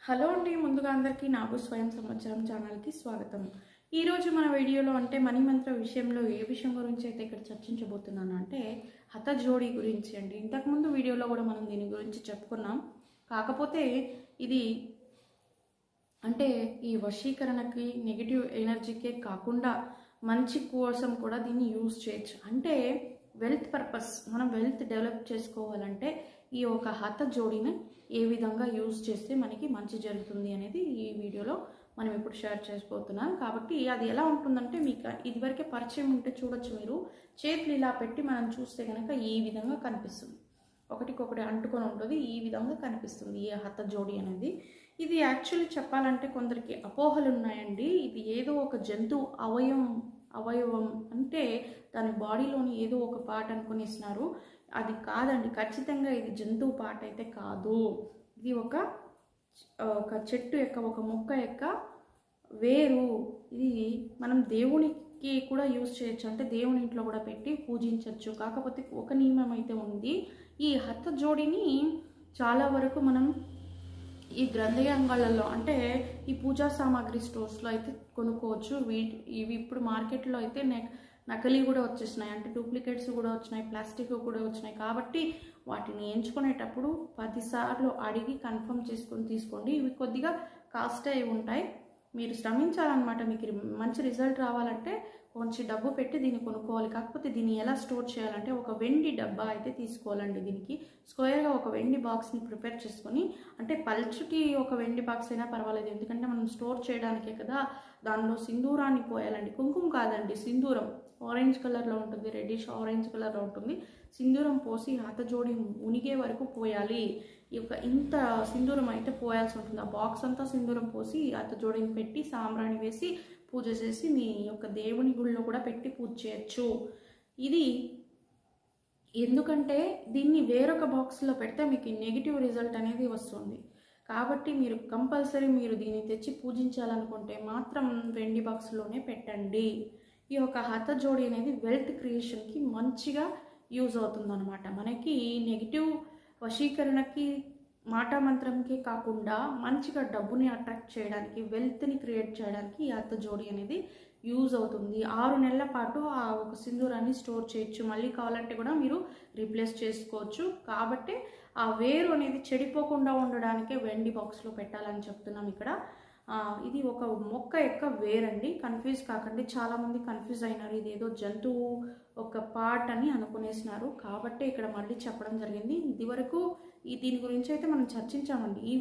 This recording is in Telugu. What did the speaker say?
హలో అండి, ముందుగా అందరికీ నాకు స్వయం సంవత్సరం ఛానల్కి స్వాగతం. ఈరోజు మన వీడియోలో అంటే మనీ మంత్ర విషయంలో ఏ విషయం గురించి అయితే ఇక్కడ చర్చించబోతున్నాను అంటే హత జోడి గురించి అండి. ఇంతకుముందు వీడియోలో కూడా మనం దీని గురించి చెప్పుకున్నాం. కాకపోతే ఇది అంటే ఈ వశీకరణకి నెగిటివ్ ఎనర్జీకే కాకుండా మంచి కోసం కూడా దీన్ని యూజ్ చేయొచ్చు. అంటే వెల్త్ పర్పస్, మనం వెల్త్ డెవలప్ చేసుకోవాలంటే ఈ ఒక హత జోడిని ఏ విధంగా యూజ్ చేస్తే మనకి మంచి జరుగుతుంది అనేది ఈ వీడియోలో మనం ఇప్పుడు షేర్ చేసుకోబోతున్నాం. కాబట్టి అది ఎలా ఉంటుందంటే మీకు ఇదివరకే పరిచయం ఉంటే చూడొచ్చు. మీరు చేతులు ఇలా పెట్టి మనం చూస్తే కనుక ఈ విధంగా కనిపిస్తుంది, ఒకటికొకటి అంటుకొని ఉంటుంది, ఈ విధంగా కనిపిస్తుంది ఈ హత జోడి అనేది. ఇది యాక్చువల్లీ చెప్పాలంటే కొందరికి అపోహలు ఉన్నాయండి. ఇది ఏదో ఒక జంతువు అవయవం అంటే దాని బాడీలోని ఏదో ఒక పార్ట్ అనుకునేసినారు. అది కాదండి, ఖచ్చితంగా ఇది జంతువు పార్ట్ అయితే కాదు. ఇది ఒక చెట్టు యొక్క, ఒక మొక్క యొక్క వేరు. ఇది మనం దేవునికి కూడా యూజ్ చేయొచ్చు, అంటే దేవుని ఇంట్లో కూడా పెట్టి పూజించవచ్చు. కాకపోతే ఒక నియమం అయితే ఉంది. ఈ హత జోడిని చాలా వరకు మనం ఈ గ్రంథాలయాలలో అంటే ఈ పూజా సామాగ్రి స్టోర్స్లో అయితే కొనుక్కోవచ్చు. ఇవి ఇప్పుడు మార్కెట్లో అయితే నకిలీ కూడా వచ్చేసినాయి, అంటే డూప్లికేట్స్ కూడా వచ్చినాయి, ప్లాస్టిక్ కూడా వచ్చినాయి. కాబట్టి వాటిని ఎంచుకునేటప్పుడు 10 సార్లు అడిగి కన్ఫర్మ్ చేసుకొని తీసుకోండి. ఇవి కొద్దిగా కాస్ట్ అయి ఉంటాయి. మీరు శ్రమించాలన్నమాట. మీకు మంచి రిజల్ట్ రావాలంటే కొంచెం డబ్బు పెట్టి దీన్ని కొనుక్కోవాలి. కాకపోతే దీన్ని ఎలా స్టోర్ చేయాలంటే ఒక వెండి డబ్బా అయితే తీసుకోవాలండి. దీనికి స్క్వేర్గా ఒక వెండి బాక్స్ని ప్రిపేర్ చేసుకొని, అంటే పల్చుకి ఒక వెండి బాక్స్ అయినా పర్వాలేదు, ఎందుకంటే మనం స్టోర్ చేయడానికే కదా. దానిలో సింధూరాన్ని పోయాలండి, కుంకుమ కాదండి, సింధూరం. ఆరెంజ్ కలర్లో ఉంటుంది, రెడ్డిష్ ఆరెంజ్ కలర్లో ఉంటుంది. సింధూరం పోసి హత జోడి మునిగే వరకు పోయాలి. ఇంత సింధూరం అయితే పోయాల్సి ఉంటుంది. ఆ బాక్స్ అంతా సింధూరం పోసి హత జోడిని పెట్టి సాంబ్రాణి వేసి పూజ చేసి మీ యొక్క దేవుని గుడిలో కూడా పెట్టి పూజ చేయొచ్చు. ఇది ఎందుకంటే దీన్ని వేరొక బాక్స్లో పెడితే మీకు నెగిటివ్ రిజల్ట్ అనేది వస్తుంది. కాబట్టి మీరు కంపల్సరీ మీరు దీన్ని తెచ్చి పూజించాలనుకుంటే మాత్రం వెండి బాక్స్లోనే పెట్టండి. ఈ యొక్క హత జోడి అనేది వెల్త్ క్రియేషన్కి మంచిగా యూజ్ అవుతుందన్నమాట. మనకి నెగిటివ్ వశీకరణకి, మాట మంత్రంకే కాకుండా మంచిగా డబ్బుని అట్రాక్ట్ చేయడానికి, వెల్త్ని క్రియేట్ చేయడానికి ఈ హత జోడి అనేది యూజ్ అవుతుంది. 6 నెలల పాటు ఆ ఒక సింధూరాన్ని స్టోర్ చేయొచ్చు. మళ్ళీ కావాలంటే కూడా మీరు రీప్లేస్ చేసుకోవచ్చు. కాబట్టి ఆ వేరు అనేది చెడిపోకుండా ఉండడానికే వెండి బాక్స్లో పెట్టాలని చెప్తున్నాం ఇక్కడ. ఇది ఒక మొక్క యొక్క వేరండి. కన్ఫ్యూజ్ కాకండి, చాలామంది కన్ఫ్యూజ్ అయినారు, ఇది ఏదో జంతువు ఒక పార్ట్ అని అనుకునేసినారు. కాబట్టి ఇక్కడ మళ్ళీ చెప్పడం జరిగింది. ఇది వరకు దీని గురించి అయితే మనం చర్చించామండి.